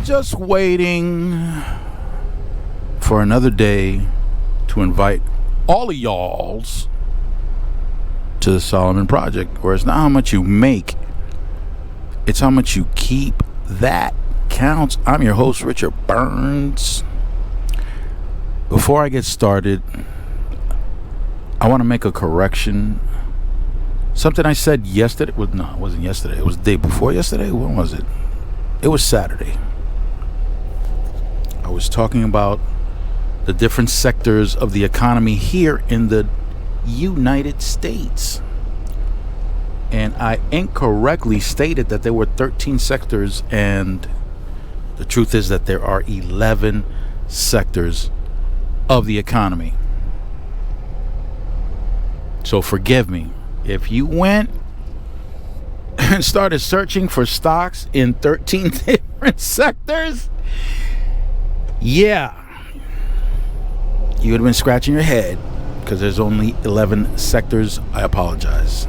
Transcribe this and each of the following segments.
just waiting for another day to invite all of y'alls to the Solomon Project, where it's not how much you make, it's how much you keep. That counts. I'm your host, Richard Burns. Before I get started, I want to make a correction. Something I said yesterday. It wasn't yesterday. It was the day before yesterday. When was it? It was Saturday. I was talking about the different sectors of the economy here in the United States. And I incorrectly stated that there were 13 sectors, and the truth is that there are 11 sectors of the economy. So forgive me. If you went and started searching for stocks in 13 different sectors, yeah, you would have been scratching your head, because there's only 11 sectors. I apologize.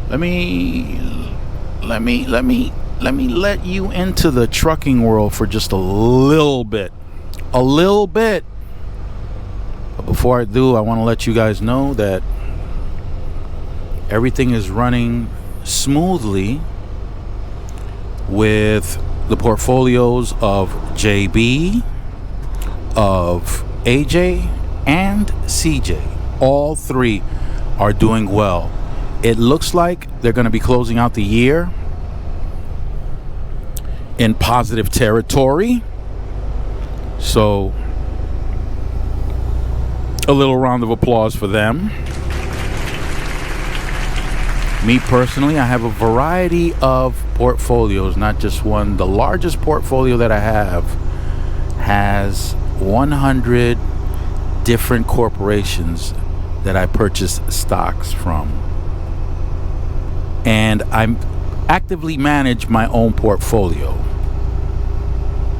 Let me let you into the trucking world for just a little bit. But before I do, I want to let you guys know that everything is running smoothly with the portfolios of JB, of AJ, and CJ. All three are doing well. It looks like they're going to be closing out the year in positive territory. So, a little round of applause for them. Me personally, I have a variety of portfolios, not just one. The largest portfolio that I have has 100 different corporations that I purchase stocks from. And I actively manage my own portfolio.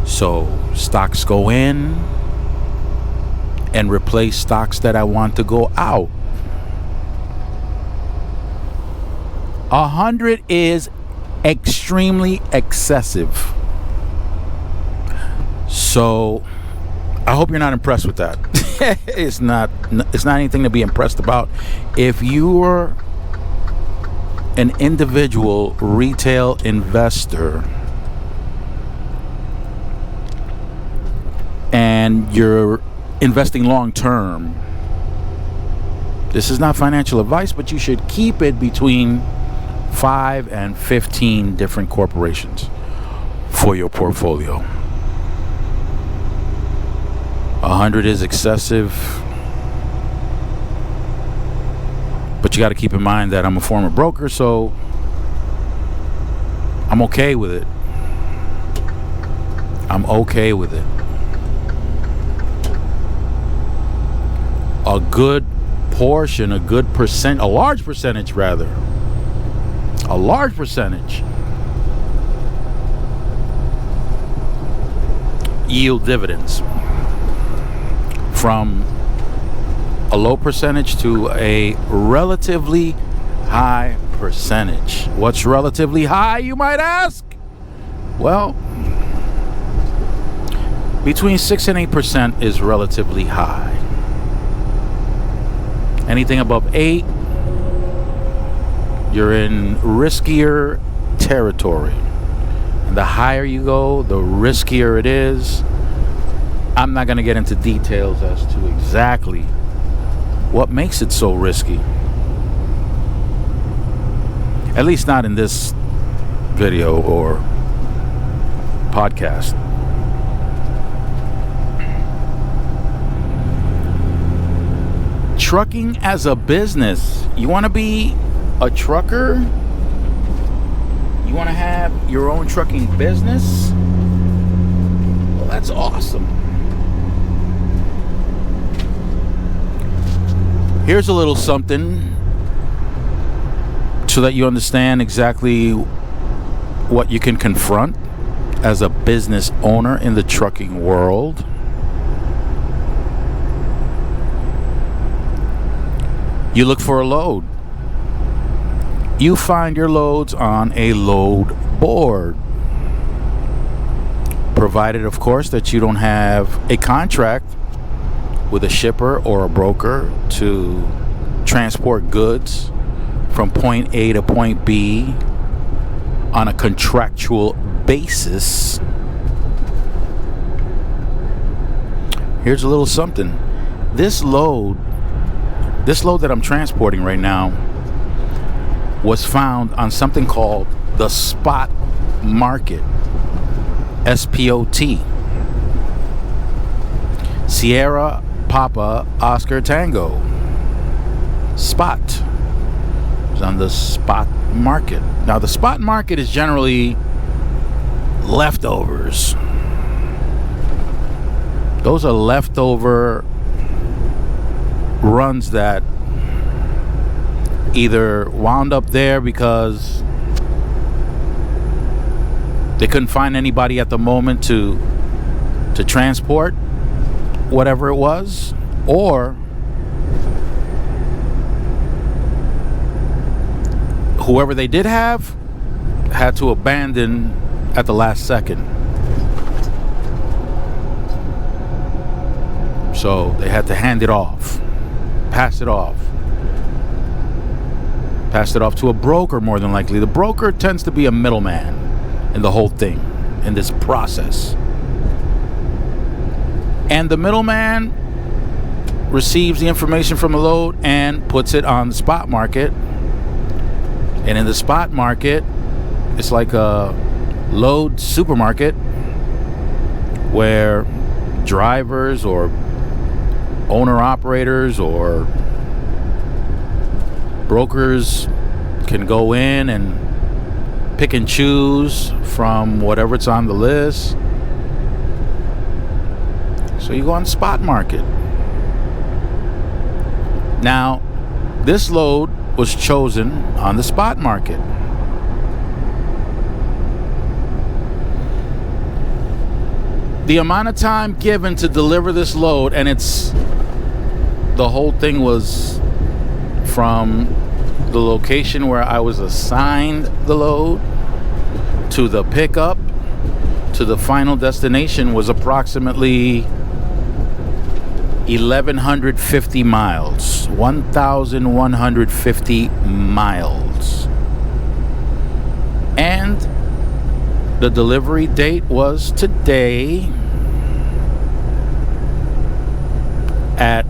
So stocks go in and replace stocks that I want to go out. 100 is extremely excessive. So I hope you're not impressed with that. It's not anything to be impressed about. If you're an individual retail investor and you're investing long term, this is not financial advice, but you should keep it between 5 and 15 different corporations for your portfolio. 100 is excessive. But you got to keep in mind that I'm a former broker, so I'm okay with it. A good portion, a large percentage yield dividends, from a low percentage to a relatively high percentage. What's relatively high, you might ask? Well, between 6 and 8% is relatively high. Anything above 8, you're in riskier territory. And the higher you go, the riskier it is. I'm not going to get into details as to exactly what makes it so risky. At least not in this video or podcast. Trucking as a business. You want to be a trucker? You want to have your own trucking business? Well, that's awesome. Here's a little something so that you understand exactly what you can confront as a business owner in the trucking world. You look for a load. you find your loads on a load board, provided, of course, that you don't have a contract with a shipper or a broker to transport goods from point A to point B on a contractual basis. Here's a little something. This load that I'm transporting right now was found on something called the spot market. SPOT. Sierra Papa Oscar Tango. Spot. It's on the spot market. Now, the spot market is generally leftovers. Those are leftover runs that either wound up there because they couldn't find anybody at the moment to transport whatever it was, or whoever they did have had to abandon at the last second. So they had to hand it off, pass it off. Passed it off to a broker, more than likely. The broker tends to be a middleman in the whole thing, in this process. And the middleman receives the information from a load and puts it on the spot market. And in the spot market, it's like a load supermarket where drivers or owner-operators or brokers can go in and pick and choose from whatever it's on the list. So you go on the spot market. Now, this load was chosen on the spot market. The amount of time given to deliver this load, and the whole thing was from the location where I was assigned the load to the pickup to the final destination, was approximately 1,150 miles. 1,150 miles. And the delivery date was today at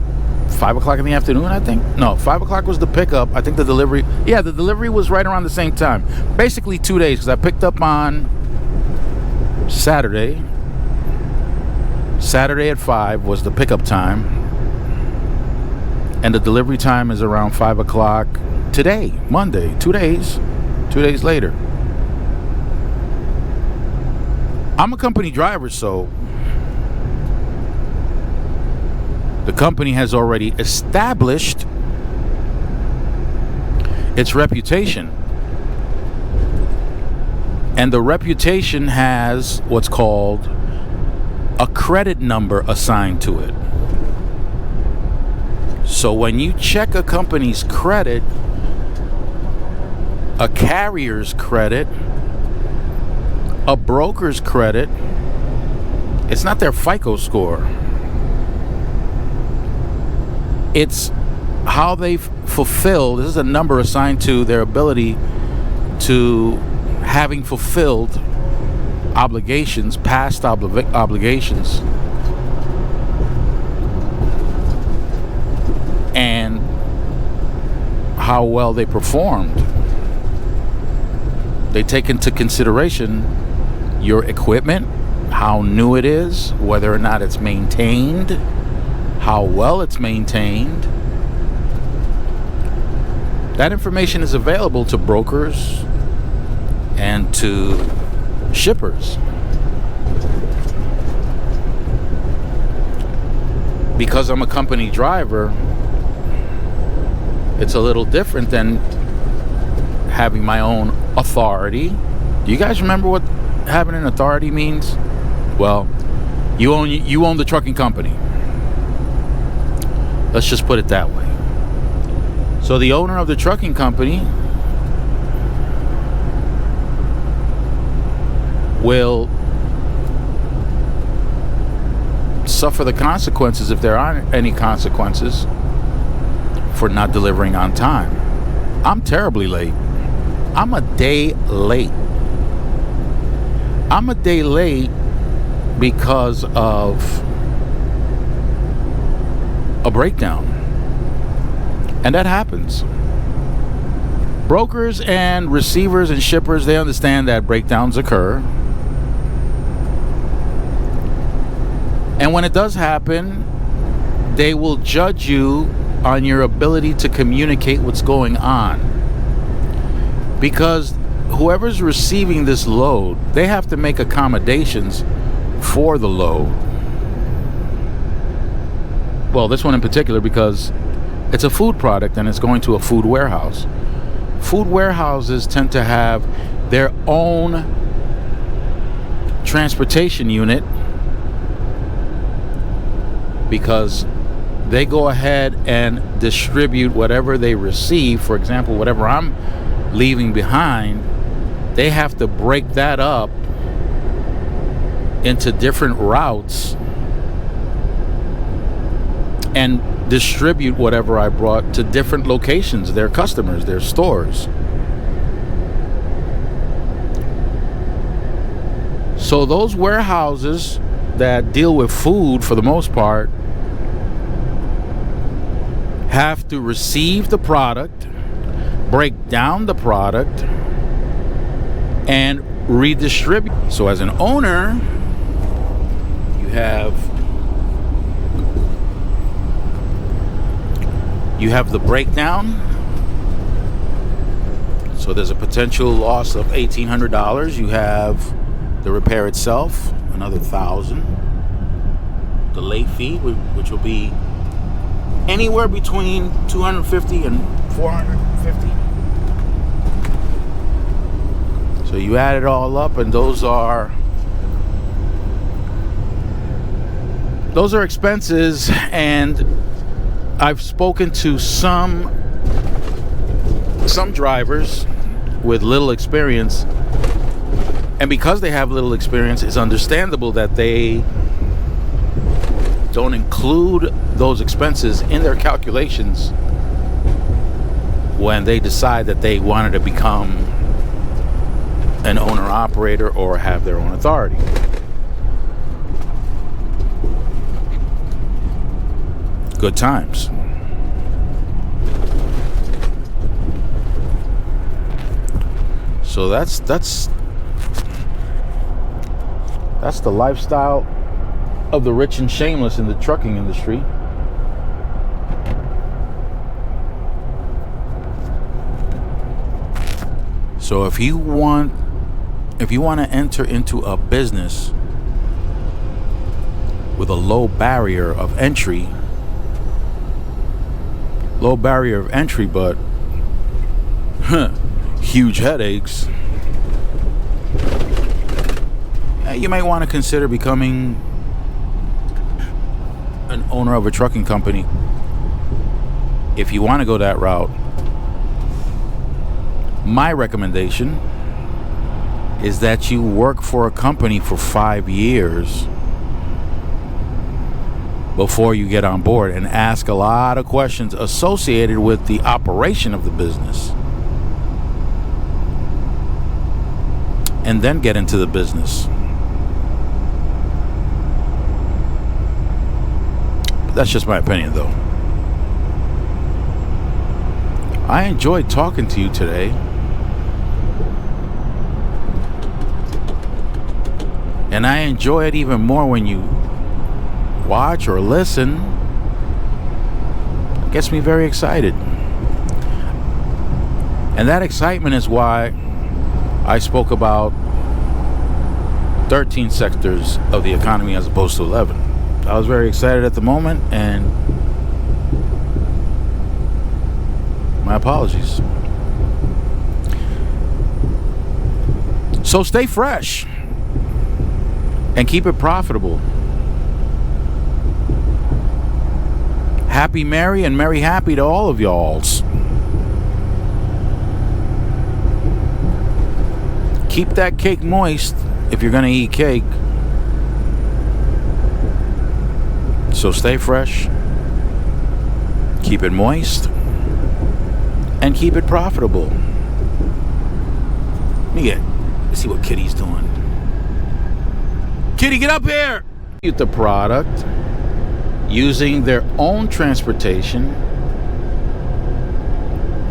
5 o'clock in the afternoon, I think. No, 5 o'clock was the pickup. I think the delivery was right around the same time. Basically 2 days, because I picked up on Saturday. Saturday at 5 was the pickup time. And the delivery time is around 5 o'clock today, Monday. 2 days. 2 days later. I'm a company driver, so the company has already established its reputation. And the reputation has what's called a credit number assigned to it. So when you check a company's credit, a carrier's credit, a broker's credit, it's not their FICO score. It's how they've fulfilled. This is a number assigned to their ability to having fulfilled obligations, past obligations, and how well they performed. They take into consideration your equipment, how new it is, whether or not it's maintained, how well it's maintained. That information is available to brokers and to shippers. Because I'm a company driver, it's a little different than having my own authority. Do you guys remember what having an authority means? Well, you own the trucking company. Let's just put it that way. So the owner of the trucking company will suffer the consequences, if there aren't any consequences, for not delivering on time. I'm terribly late. I'm a day late. I'm a day late because of a breakdown. And that happens. Brokers and receivers and shippers, they understand that breakdowns occur. And when it does happen, they will judge you on your ability to communicate what's going on. Because whoever's receiving this load, they have to make accommodations for the load. Well, this one in particular, because it's a food product and it's going to a food warehouse. Food warehouses tend to have their own transportation unit, because they go ahead and distribute whatever they receive. For example, whatever I'm leaving behind, they have to break that up into different routes and distribute whatever I brought to different locations, their customers, their stores. So those warehouses that deal with food, for the most part, have to receive the product, break down the product, and redistribute. So as an owner, you have the breakdown. So there's a potential loss of $1,800. You have the repair itself, another $1,000. The late fee, which will be anywhere between $250 and $450. So you add it all up, and those are expenses. And I've spoken to some drivers with little experience, and because they have little experience, it's understandable that they don't include those expenses in their calculations when they decide that they wanted to become an owner-operator or have their own authority. Good times. So that's the lifestyle of the rich and shameless in the trucking industry. So if you want to enter into a business with a low barrier of entry, but huge headaches, you might want to consider becoming an owner of a trucking company. If you want to go that route, my recommendation is that you work for a company for 5 years before you get on board, and ask a lot of questions associated with the operation of the business, and then get into the business. That's just my opinion, though. I enjoyed talking to you today. And I enjoy it even more when you watch or listen. It gets me very excited. And that excitement is why I spoke about 13 sectors of the economy as opposed to 11. I was very excited at the moment, and my apologies. So stay fresh and keep it profitable. Happy Mary and Merry Happy to all of y'alls. Keep that cake moist if you're going to eat cake. So stay fresh, keep it moist, and keep it profitable. Let's see what Kitty's doing. Kitty, get up here! The product using their own transportation,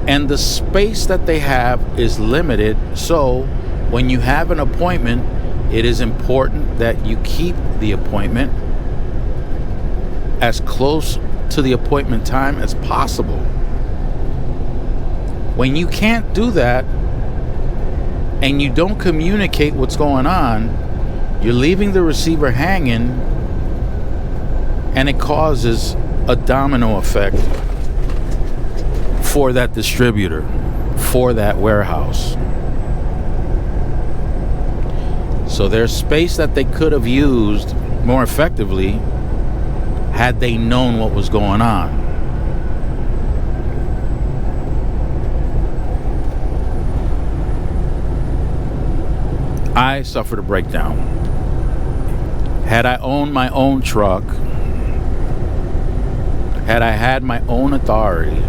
and the space that they have is limited. So when you have an appointment, it is important that you keep the appointment as close to the appointment time as possible. When you can't do that and you don't communicate what's going on, you're leaving the receiver hanging, and it causes a domino effect for that distributor, for that warehouse. So there's space that they could have used more effectively had they known what was going on. I suffered a breakdown. Had I owned my own truck, had I had my own authority,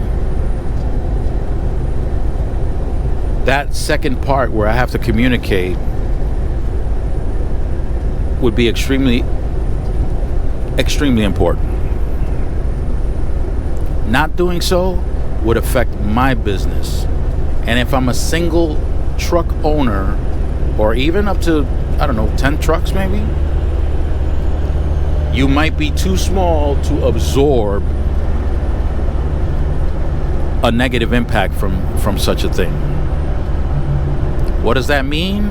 that second part where I have to communicate would be extremely important. Not doing so would affect my business. And if I'm a single truck owner, or even up to, 10 trucks maybe, you might be too small to absorb a negative impact from such a thing. What does that mean?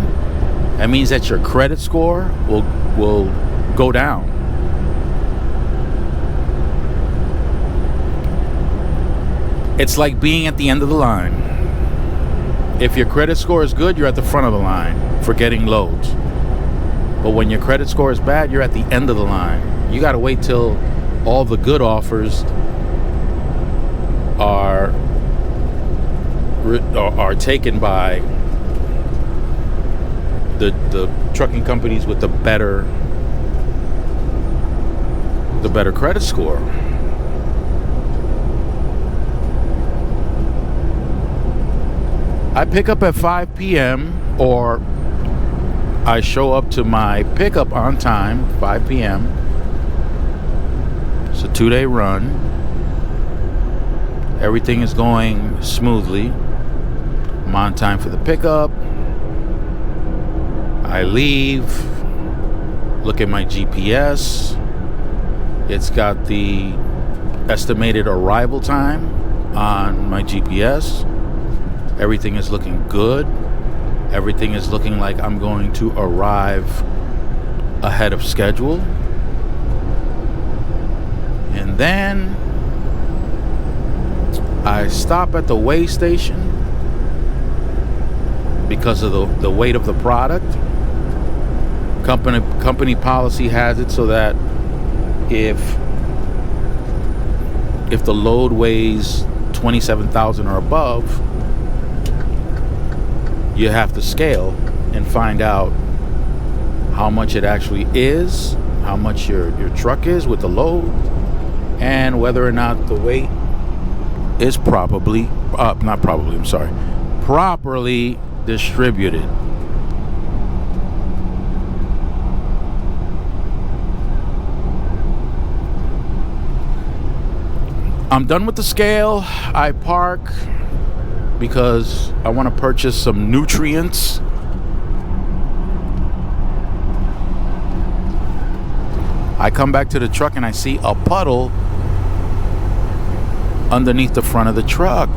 That means that your credit score will go down. It's like being at the end of the line. If your credit score is good, you're at the front of the line for getting loads. But when your credit score is bad, you're at the end of the line. You got to wait till all the good offers are taken by the trucking companies with the better credit score. I pick up at 5 p.m. or I show up to my pickup on time, 5 p.m. It's a 2-day run. Everything is going smoothly. I'm on time for the pickup. I leave, look at my GPS. It's got the estimated arrival time on my GPS. Everything is looking good. Everything is looking like I'm going to arrive ahead of schedule. And then I stop at the weigh station because of the weight of the product. Company policy has it so that if the load weighs 27,000 or above, you have to scale and find out how much it actually is, how much your truck is with the load, and whether or not the weight is properly distributed. I'm done with the scale. I park because I want to purchase some nutrients. I come back to the truck and I see a puddle underneath the front of the truck.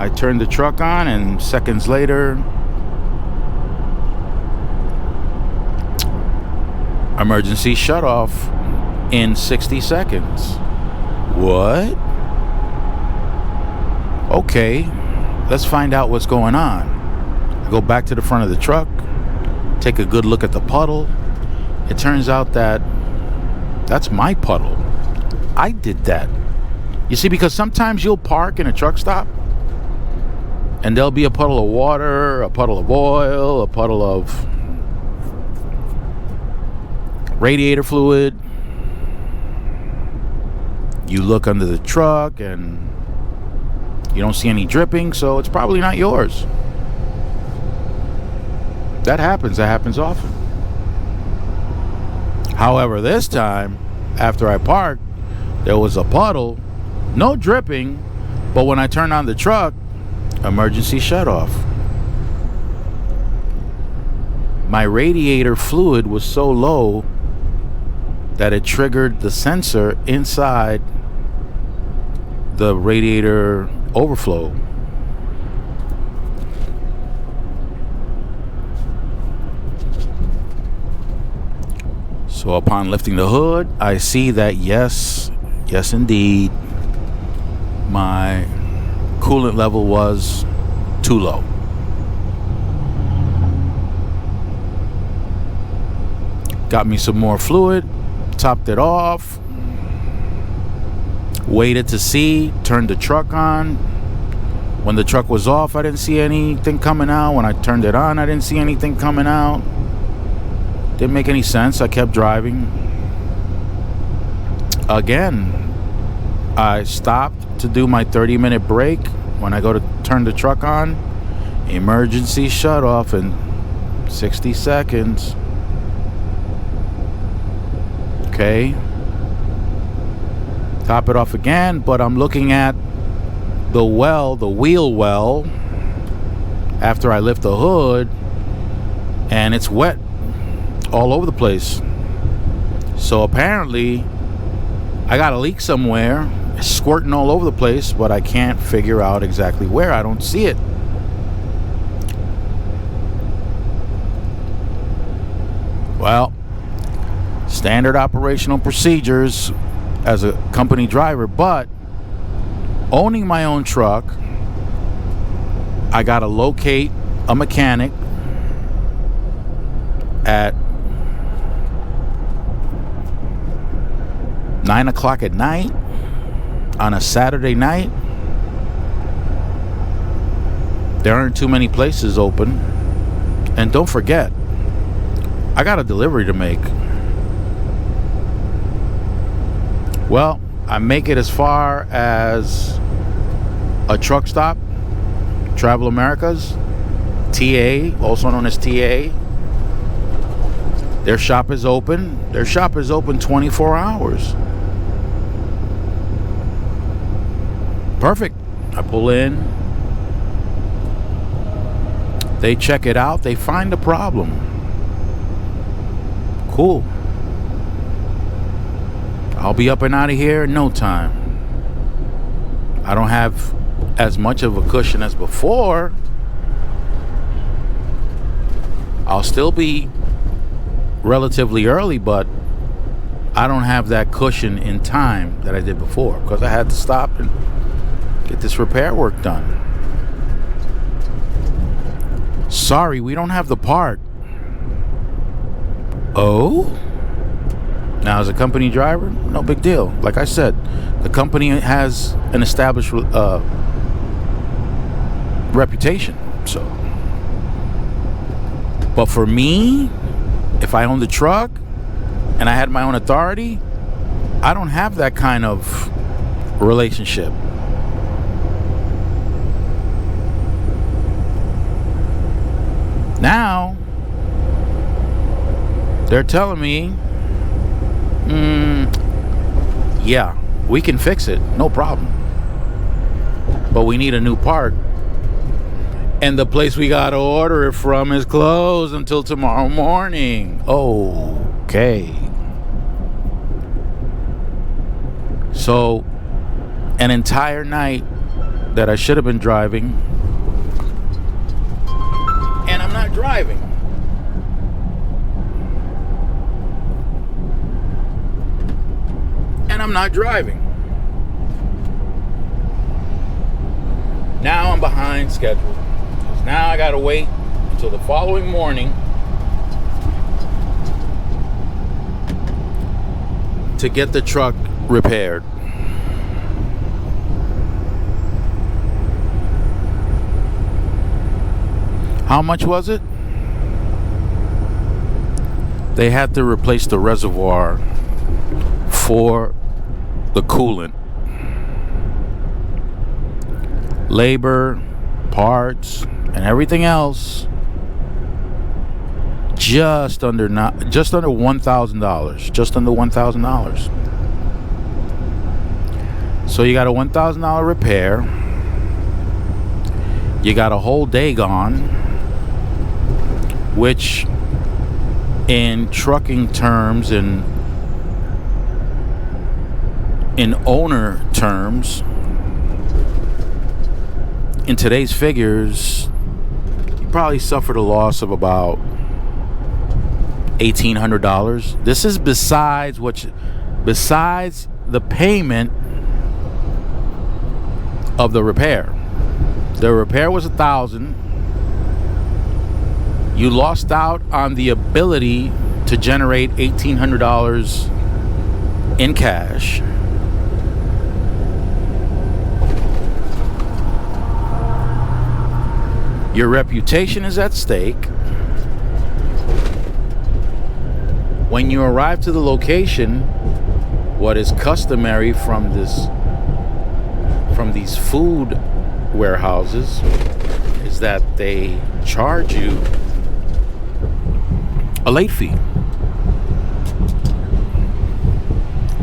I turn the truck on, and seconds later, emergency shutoff in 60 seconds. What? Okay, let's find out what's going on. I go back to the front of the truck, take a good look at the puddle. It turns out that that's my puddle. I did that. You see, because sometimes you'll park in a truck stop And there'll be a puddle of water, a puddle of oil, a puddle of radiator fluid. You look under the truck and you don't see any dripping, so it's probably not yours. That happens. That happens often. However, this time, after I parked, there was a puddle, no dripping, but when I turned on the truck, emergency shutoff. My radiator fluid was so low that it triggered the sensor inside the radiator overflow. So upon lifting the hood, I see that yes indeed, my coolant level was too low. Got me some more fluid, topped it off, waited to see, turned the truck on. When the truck was off, I didn't see anything coming out. When I turned it on, I didn't see anything coming out. Didn't make any sense. I kept driving. Again, I stopped to do my 30-minute break. When I go to turn the truck on, emergency shut off in 60 seconds. Okay. Top it off again, but I'm looking at the wheel well, after I lift the hood, and it's wet all over the place. So apparently I got a leak somewhere. It's squirting all over the place, but I can't figure out exactly where. I don't see it. Well, standard operational procedures as a company driver, but owning my own truck, I gotta locate a mechanic at 9 o'clock at night on a Saturday night. There aren't too many places open. And don't forget, I got a delivery to make. Well, I make it as far as a truck stop, Travel Americas, TA, also known as TA. Their shop is open. Their shop is open 24 hours. Perfect. I pull in. They check it out. They find the problem. Cool. I'll be up and out of here in no time. I don't have as much of a cushion as before. I'll still be relatively early, but I don't have that cushion in time that I did before, because I had to stop and get this repair work done. Sorry, we don't have the part. Oh? Now, as a company driver, no big deal. Like I said, the company has an established reputation. So, but for me, if I owned the truck and I had my own authority, I don't have that kind of relationship. Now, they're telling me, yeah, we can fix it, no problem. But we need a new part. And the place we gotta order it from is closed until tomorrow morning. Okay. So, an entire night that I should have been driving, and I'm not driving. And I'm not driving. Now I'm behind schedule. Now I gotta wait until the following morning to get the truck repaired. How much was it? They had to replace the reservoir for the coolant. Labor, parts, and everything else, just under $1,000. Just under $1,000. So you got a $1,000 repair. You got a whole day gone, which in trucking terms and in owner terms, in today's figures, you probably suffered a loss of about $1,800. This is besides the payment of the repair. The repair was $1,000. You lost out on the ability to generate $1,800 in cash. Your reputation is at stake. When you arrive to the location, what is customary from these food warehouses is that they charge you a late fee.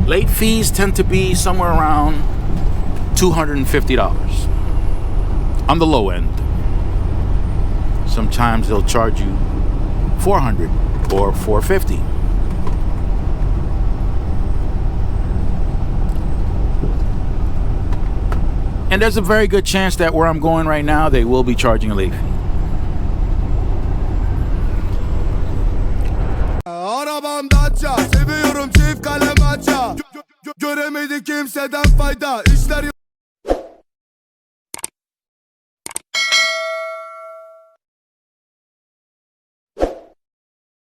Late fees tend to be somewhere around $250 on the low end. Sometimes they'll charge you $400 or $450. And there's a very good chance that where I'm going right now, they will be charging a late fee. Arabam Dacia, seviyorum çift kalem aça. Göremedi kimseden fayda. İşler